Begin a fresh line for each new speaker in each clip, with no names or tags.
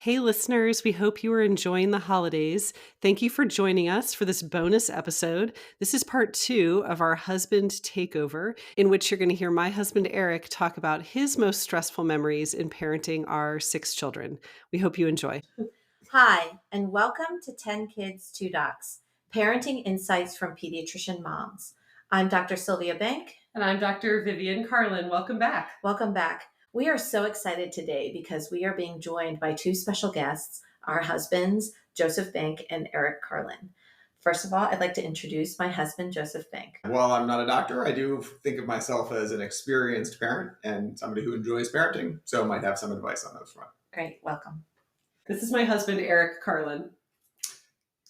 Hey, listeners, we hope you are enjoying the holidays. Thank you for joining us for this bonus episode. This is part 2 of our Husband Takeover, in which you're going to hear my husband, Erik, talk about his most stressful memories in parenting our 6 children. We hope you enjoy.
Hi, and welcome to 10 Kids, 2 Docs, Parenting Insights from Pediatrician Moms. I'm Dr. Sylvia Bank.
And I'm Dr. Vivian Carlin. Welcome back.
Welcome back. We are so excited today because we are being joined by 2 special guests, our husbands, Joseph Bank and Erik Carlin. First of all, I'd like to introduce my husband, Joseph Bank.
While I'm not a doctor, I do think of myself as an experienced parent and somebody who enjoys parenting, so might have some advice on those fronts.
Great, welcome.
This is my husband, Erik Carlin.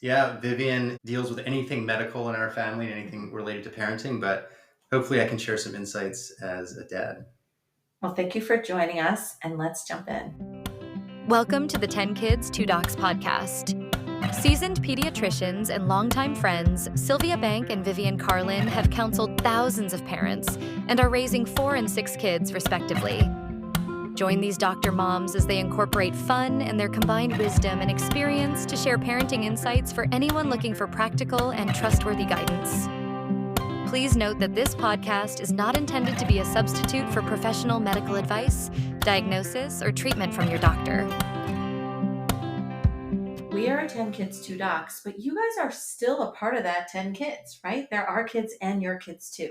Yeah, Vivian deals with anything medical in our family, anything related to parenting, but hopefully I can share some insights as a dad.
Well, thank you for joining us, and let's jump in.
Welcome to the 10 Kids, 2 Docs podcast. Seasoned pediatricians and longtime friends, Sylvia Bank and Vivian Carlin have counseled thousands of parents and are raising 4 and 6 kids, respectively. Join these doctor moms as they incorporate fun and their combined wisdom and experience to share parenting insights for anyone looking for practical and trustworthy guidance. Please note that this podcast is not intended to be a substitute for professional medical advice, diagnosis, or treatment from your doctor.
We are 10 Kids, 2 Docs, but you guys are still a part of that 10 kids, right? There are kids and your kids too.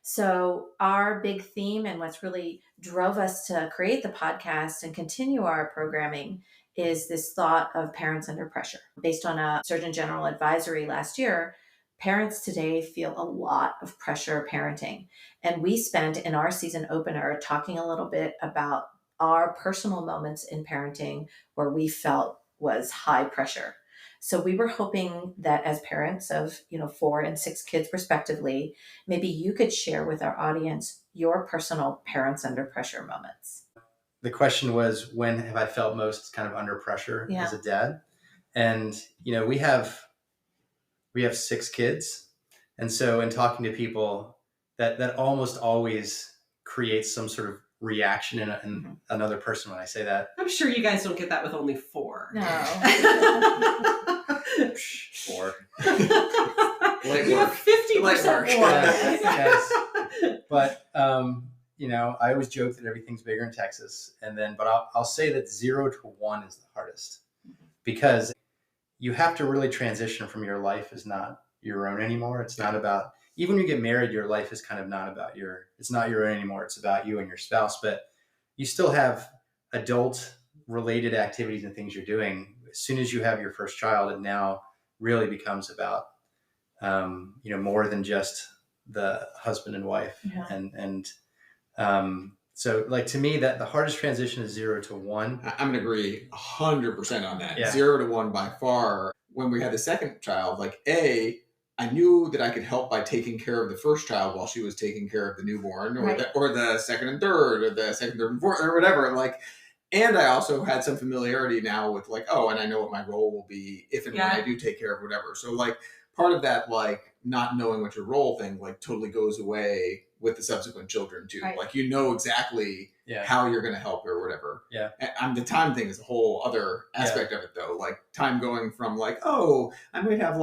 So our big theme and what's really drove us to create the podcast and continue our programming is this thought of parents under pressure. Based on a Surgeon General advisory last year, parents today feel a lot of pressure parenting. And we spent in our season opener talking a little bit about our personal moments in parenting where we felt was high pressure. So we were hoping that as parents of, 4 and 6 kids respectively, maybe you could share with our audience your personal parents under pressure moments.
The question was, when have I felt most kind of under pressure as a dad? And, we have 6 kids. And so in talking to people, that almost always creates some sort of reaction in another person when I say that.
I'm sure you guys don't get that with only 4.
No.
4.
You have 50% more.
Yes. But, I always joke that everything's bigger in Texas. But I'll say that 0 to 1 is the hardest because you have to really transition from your life is not your own anymore. It's not about, even when you get married, your life is kind of not about it's not your own anymore. It's about you and your spouse, but you still have adult related activities and things you're doing. As soon as you have your first child, it now really becomes about, more than just the husband and wife.
Yeah.
So like to me that the hardest transition is 0 to 1.
I'm going to agree 100% on that.
Yeah.
0 to 1 by far. When we had the second child, I knew that I could help by taking care of the first child while she was taking care of the newborn or the second and third or the second, third and fourth or whatever. And I also had some familiarity now with and I know what my role will be if and when I do take care of whatever. So part of that, not knowing what your role thing, totally goes away with the subsequent children too.
Right.
Exactly how you're going to help or whatever.
Yeah.
And the time thing is a whole other aspect of it though. Time going from I might have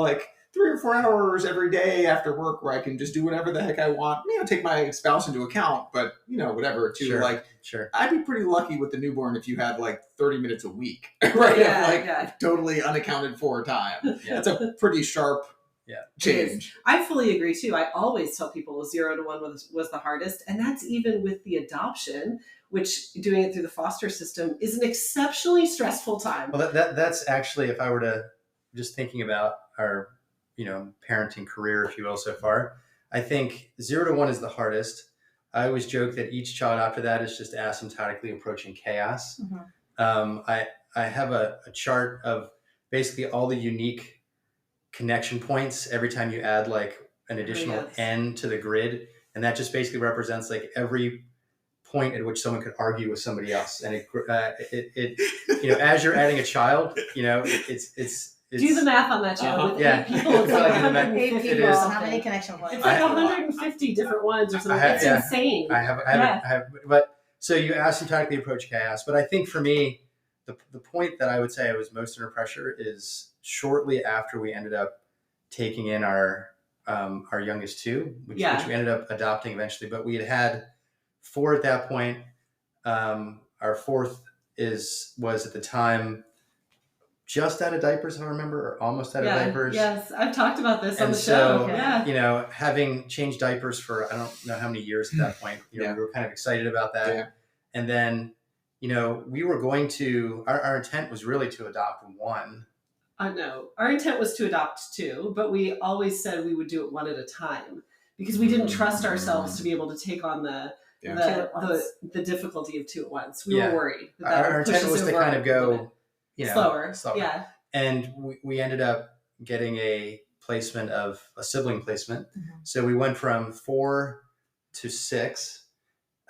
3 or 4 hours every day after work where I can just do whatever the heck I want. Take my spouse into account, but whatever too.
Sure.
I'd be pretty lucky with the newborn if you had 30 minutes a week, right? Totally unaccounted for time.
Yeah.
That's a pretty sharp change.
I fully agree too. I always tell people 0 to 1 was the hardest. And that's even with the adoption, which doing it through the foster system is an exceptionally stressful time.
Well, that's actually, if I were to just thinking about our, parenting career, if you will, so far, I think 0 to 1 is the hardest. I always joke that each child after that is just asymptotically approaching chaos.
Mm-hmm.
I have a chart of basically all the unique connection points every time you add an additional N to the grid. And that just basically represents every point at which someone could argue with somebody else. And as you're adding a child, it's
do the math on that, Joe. With 8 people, it's
8 people. How many connection points?
It's 150 different ones or something. It's insane.
But so you asymptotically approach chaos. But I think for me, the point that I would say I was most under pressure is shortly after we ended up taking in our youngest two, which we ended up adopting eventually, but we had 4 at that point. Our fourth was at the time just out of diapers, if I remember, or almost out of diapers.
Yes, I've talked about this on the show.
You know, having changed diapers for I don't know how many years at that point, you know, we were kind of excited about that. Yeah. And then, you know, we were going to, our intent was really to adopt one.
No, our intent was to adopt 2, but we always said we would do it one at a time because we didn't trust ourselves to be able to take on the difficulty of 2 at once. We were worried.
Our intent was to kind of go, you know,
slower. Yeah.
And we ended up getting a sibling placement. Mm-hmm. So we went from 4 to 6.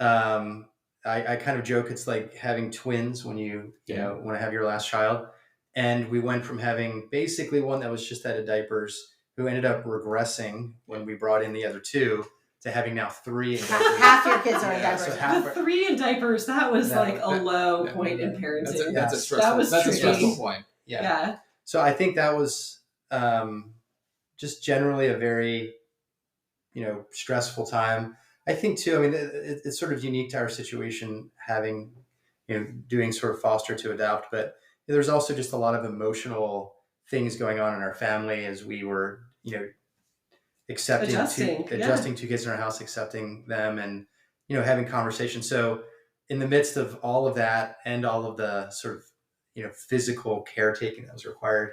I kind of joke, it's like having twins when you know, want to have your last child. And we went from having basically one that was just out of diapers, who ended up regressing when we brought in the other 2, to having now 3 in diapers.
Half your kids are in diapers.
So 3 in diapers, that was a low point in parenting.
That's a stressful point.
Yeah.
So I think that was just generally a very, you know, stressful time. I think too, I mean, it's sort of unique to our situation, having, you know, doing sort of foster to adopt, but there's also just a lot of emotional things going on in our family as we were, you know, adjusting 2 kids in our house, accepting them, and, you know, having conversations. So in the midst of all of that and all of the sort of, you know, physical caretaking that was required,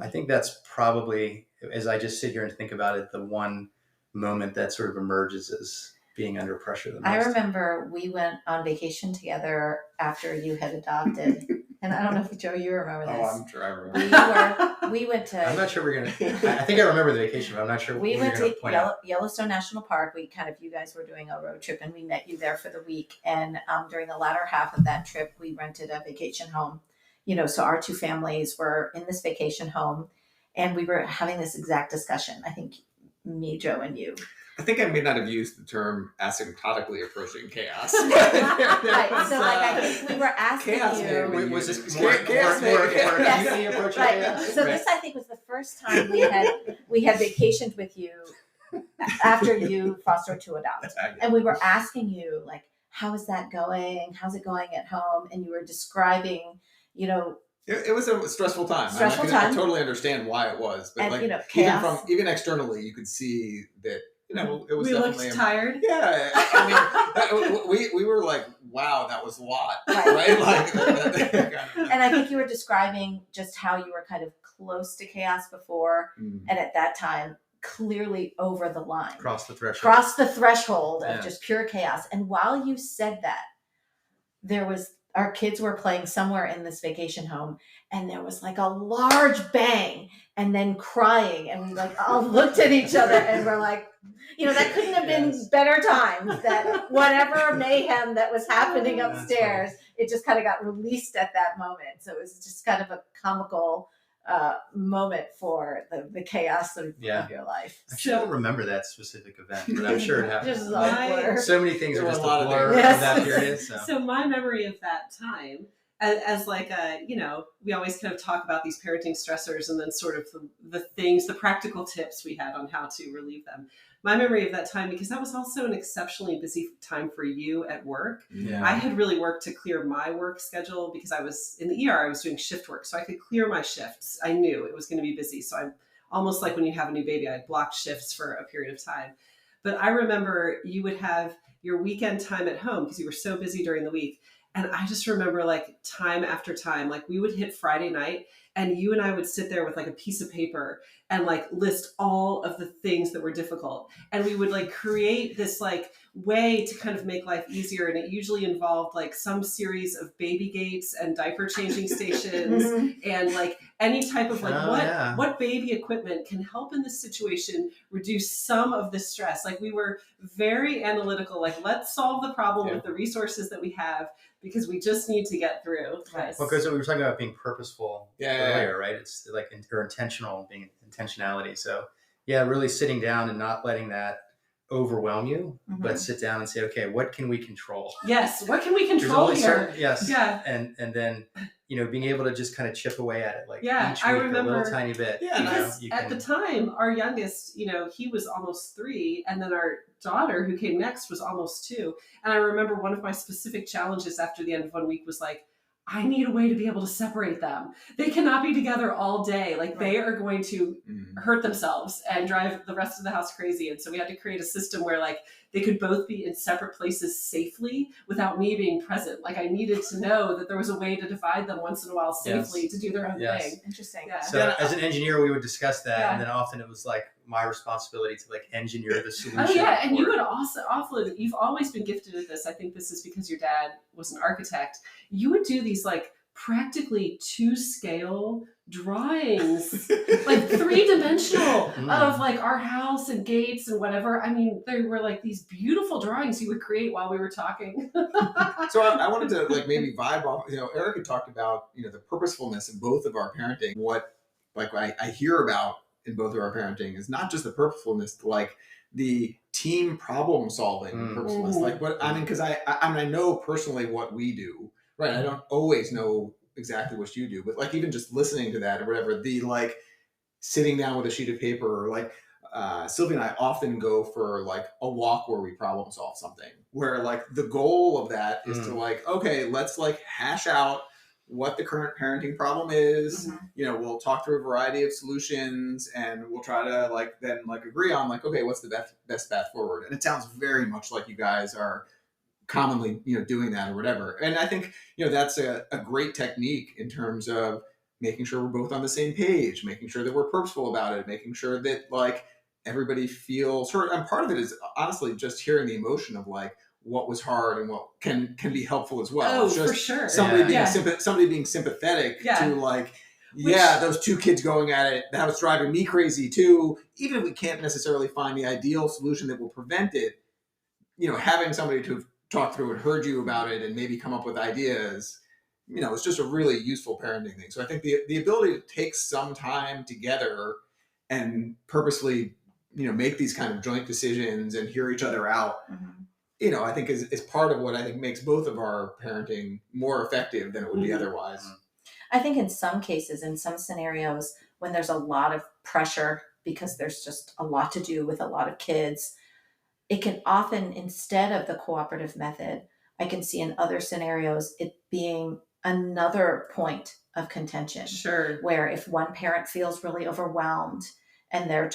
I think that's probably, as I just sit here and think about it, the one moment that sort of emerges as being under pressure the most.
I remember we went on vacation together after you had adopted. And I don't know if, Joe, you remember this.
Oh, I'm sure I remember.
We went to...
I'm not sure we're going to... I think I remember the vacation, but I'm not sure
we went to Yellowstone National Park. You guys were doing a road trip, and we met you there for the week. And during the latter half of that trip, we rented a vacation home. You know, so our 2 families were in this vacation home, and we were having this exact discussion. I think me, Joe, and you.
I think I may not have used the term asymptotically approaching chaos.
Right. So, I think we were asking you.
Was this more acutely approaching chaos?
So this, I think, was the first time we had vacationed with you after you fostered to adopt, and we were asking you, like, how is that going? How's it going at home? And you were describing, you know.
It was a stressful time. I totally understand why it was, but, and, like, you know, even externally, you could see that. You know, it was
we looked tired.
Yeah, I mean, we were like, wow, that was a lot, right? Like,
and I think you were describing just how you were kind of close to chaos before, and at that time, clearly over the line,
cross the
threshold of just pure chaos. And while you said that, our kids were playing somewhere in this vacation home, and there was like a large bang and then crying, and we like all looked at each other and we're like, you know, that couldn't have been better times. That whatever mayhem that was happening upstairs, it just kind of got released at that moment. So it was just kind of a comical moment for the chaos of your life.
I don't remember that specific event, but I'm sure it happened.
Just
so many things are just a blur of that period.
So my memory of that time, as like you know, we always kind of talk about these parenting stressors and then sort of the practical tips we had on how to relieve them. My memory of that time, because that was also an exceptionally busy time for you at work. Yeah. I had really worked to clear my work schedule because I was in the ER, I was doing shift work. So I could clear my shifts. I knew it was going to be busy. So I'm almost like when you have a new baby, I blocked shifts for a period of time. But I remember you would have your weekend time at home because you were so busy during the week. And I just remember, like, time after time, like, we would hit Friday night and you and I would sit there with like a piece of paper and like list all of the things that were difficult. And we would like create this like way to kind of make life easier. And it usually involved like some series of baby gates and diaper changing stations and like any type of like what baby equipment can help in this situation reduce some of the stress. Like, we were very analytical, like, let's solve the problem with the resources that we have, because we just need to get through this.
Well, because we were talking about being purposeful earlier, right? It's like or intentional, being intentionality. So really sitting down and not letting that overwhelm you, but sit down and say, okay, what can we control?
Yes. What can we
There's
control
only
here?
certain, yes.
Yeah.
And then, being able to just kind of chip away at it, like
Yeah,
each
I
week
remember-
a little tiny bit.
Yeah,
Because at the time, our youngest, he was almost 3, and then our daughter, who came next, was almost 2. And I remember one of my specific challenges after the end of 1 week was like, I need a way to be able to separate them. They cannot be together all day. Like they are going to hurt themselves and drive the rest of the house crazy. And so we had to create a system where like they could both be in separate places safely without me being present. Like I needed to know that there was a way to divide them once in a while safely to do their own thing.
Interesting.
Yeah.
So as an engineer, we would discuss that. And then often it was like my responsibility to like engineer the solution.
Oh yeah. And you would also offload, you've always been gifted at this. I think this is because your dad was an architect. You would do these like practically 2-scale drawings, like 3-dimensional of like our house and gates and whatever. I mean, they were like these beautiful drawings you would create while we were talking.
So I wanted to like maybe vibe off, Erik had talked about, the purposefulness in both of our parenting. What like I hear about in both of our parenting is not just the purposefulness, like the team problem solving purposefulness. Like what, I mean, cause I know personally what we do, right? I don't always know exactly what you do, but like even just listening to that or whatever, the like sitting down with a sheet of paper, or like Sylvia and I often go for like a walk where we problem solve something, where like the goal of that is to like, okay, let's like hash out what the current parenting problem is. We'll talk through a variety of solutions and we'll try to like then like agree on like, okay, what's the best path forward? And it sounds very much like you guys are commonly, doing that or whatever. And I think, that's a great technique in terms of making sure we're both on the same page, making sure that we're purposeful about it, making sure that like everybody feels heard. And part of it is honestly just hearing the emotion of like what was hard and what can be helpful as well.
Oh,
it's just
for sure.
Somebody being sympathetic to like, those 2 kids going at it, that was driving me crazy too. Even if we can't necessarily find the ideal solution that will prevent it, having somebody to talk through and heard you about it and maybe come up with ideas, it's just a really useful parenting thing. So I think the ability to take some time together and purposely, make these kind of joint decisions and hear each other out, I think is part of what I think makes both of our parenting more effective than it would be otherwise.
I think in some cases, in some scenarios, when there's a lot of pressure because there's just a lot to do with a lot of kids, it can often, instead of the cooperative method, I can see in other scenarios it being another point of contention.
Sure.
Where if one parent feels really overwhelmed and they're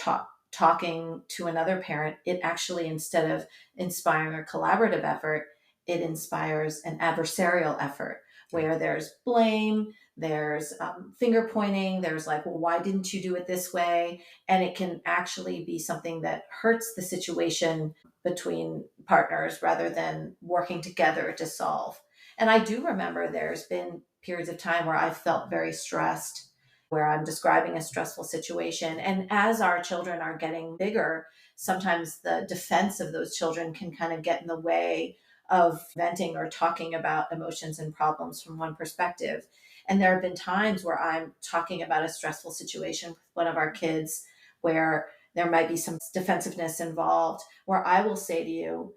talking to another parent, it actually, instead of inspiring a collaborative effort, it inspires an adversarial effort where there's blame, there's finger pointing, there's like, well, why didn't you do it this way? And it can actually be something that hurts the situation between partners rather than working together to solve. And I do remember there's been periods of time where I felt very stressed, where I'm describing a stressful situation. And as our children are getting bigger, sometimes the defense of those children can kind of get in the way of venting or talking about emotions and problems from one perspective. And there have been times where I'm talking about a stressful situation with one of our kids where there might be some defensiveness involved, where I will say to you,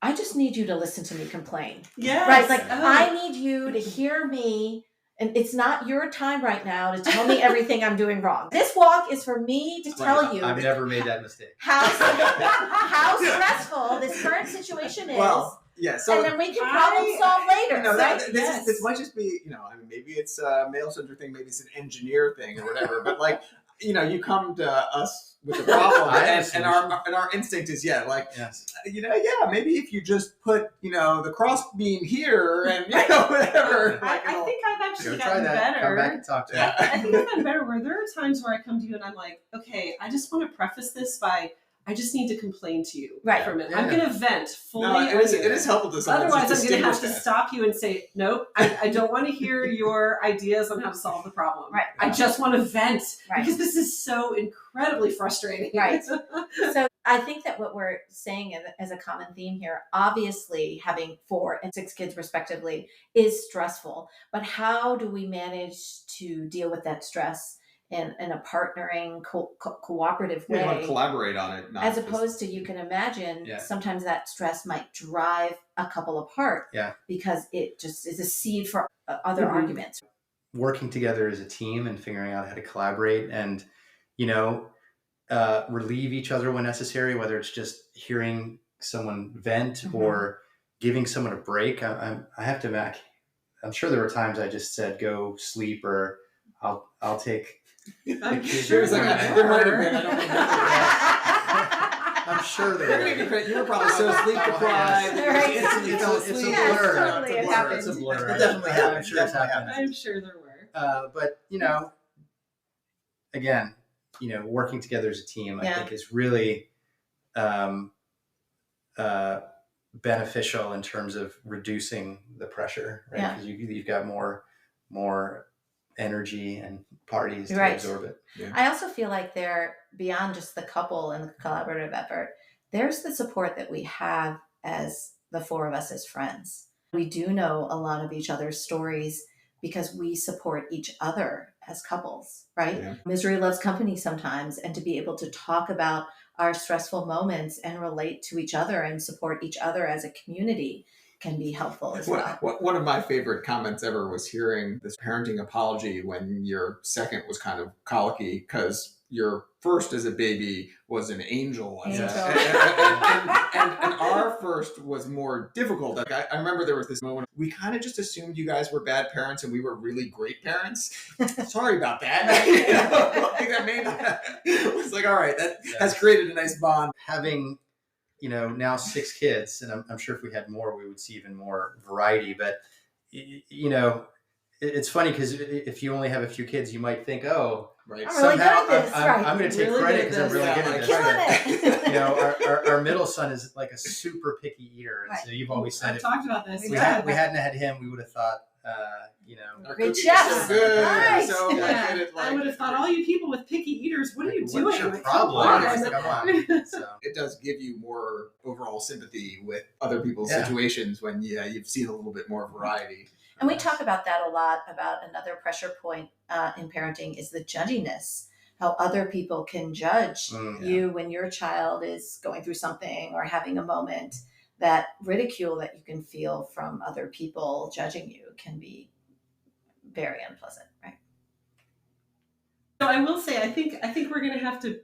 I just need you to listen to me complain.
Yes.
Right? Like, I need you to hear me. And it's not your time right now to tell me everything I'm doing wrong. This walk is for me to tell you.
I've never made that mistake.
How stressful this current situation is.
Well, yeah, so
and then we can problem solve later.
This might just be, I mean, maybe it's a male-centered thing, maybe it's an engineer thing or whatever, but like, you come to us with a problem and our instinct is, maybe if you just put, the cross beam here and, whatever.
I think I've actually gotten better.
Come back and talk to me.
I think I've gotten better where there are times where I come to you and I'm like, okay, I just want to preface this by, I just need to complain to you for a minute. Yeah. I'm going to vent fully.
No, it is helpful to sometimes.
Otherwise, I'm going to have to stop you and say, nope, I don't want to hear your ideas on how to solve the problem.
Right.
I just want to vent because this is so incredibly frustrating.
Right. So I think that what we're saying as a common theme here, obviously having 4 and 6 kids respectively is stressful, but how do we manage to deal with that stress in a partnering, cooperative way.
You want to collaborate on it.
As opposed to, you can imagine, sometimes that stress might drive a couple apart because it just is a seed for other arguments.
Working together as a team and figuring out how to collaborate and, relieve each other when necessary, whether it's just hearing someone vent or giving someone a break. I have to admit, I'm sure there were times I just said, go sleep, or I'll take.
I'm sure there were.
I'm sure there were.
You were probably so sleep deprived.
It's a blur. It definitely happened. I'm sure it's happened.
I'm sure there were.
But again, working together as a team, I think is really beneficial in terms of reducing the pressure, right? Because you've got more energy and parties to absorb it.
Yeah. I also feel like they're beyond just the couple and the collaborative effort. There's the support that we have as the four of us as friends. We do know a lot of each other's stories because we support each other as couples, right? Yeah. Misery loves company sometimes, and to be able to talk about our stressful moments and relate to each other and support each other as a community can be helpful as well.
One of my favorite comments ever was hearing this parenting apology when your second was kind of colicky because your first as a baby was an angel. And our first was more difficult. Like I remember there was this moment, we kind of just assumed you guys were bad parents and we were really great parents. Sorry about that. It was like, all right, that has created a nice bond.
Having now 6 kids, and I'm sure if we had more, we would see even more variety. But, it's funny because if you only have a few kids, you might think, oh,
right.
Somehow I'm going to take credit because I'm really good at this. Our middle son is like a super picky eater. And so you've always said
I've talked about this.
We hadn't had him, we would have thought,
great chefs.
So good.
Nice.
So
I would have thought, all you people with picky eaters, what are you doing?
What's your problem? Come on. So.
It does give you more overall sympathy with other people's situations when you've seen a little bit more variety.
And we talk about that a lot, about another pressure point in parenting is the judginess, how other people can judge you when your child is going through something or having a moment. That ridicule that you can feel from other people judging you can be very unpleasant, right?
So I will say, I think we're going to have to,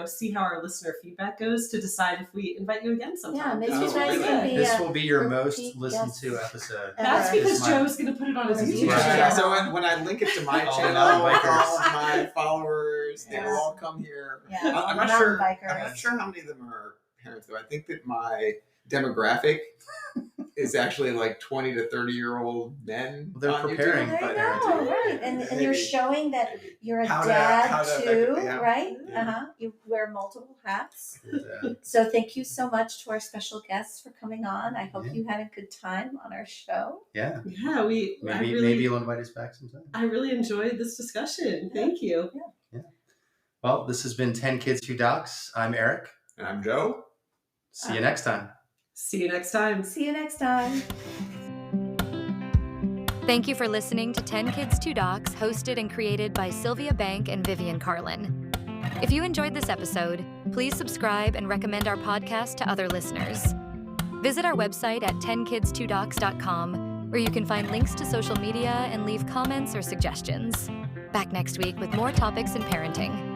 see how our listener feedback goes to decide if we invite you again sometime.
Yeah, maybe you guys can be.
This will be your most listened to episode.
That's because Joe's going to put it on his YouTube
channel. So when I link it to my channel, all of my followers, they will all come here.
Yeah.
I'm not sure how many of them are parents, though. I think that my demographic is actually like 20 to 30-year-old men.
They're preparing.
I know, right? And you're showing that you're a dad too, right? Yeah. You wear multiple hats. So thank you so much to our special guests for coming on. I hope you had a good time on our show.
Yeah,
maybe you'll invite us back sometime.
I really enjoyed this discussion. Thank you.
Yeah. Well, this has been 10 Kids, 2 Docs. I'm Eric.
And I'm Joe.
See you next time.
See you next time.
See you next time.
Thank you for listening to 10 Kids, 2 Docs, hosted and created by Sylvia Bank and Vivian Carlin. If you enjoyed this episode, please subscribe and recommend our podcast to other listeners. Visit our website at 10kids2docs.com, where you can find links to social media and leave comments or suggestions. Back next week with more topics in parenting.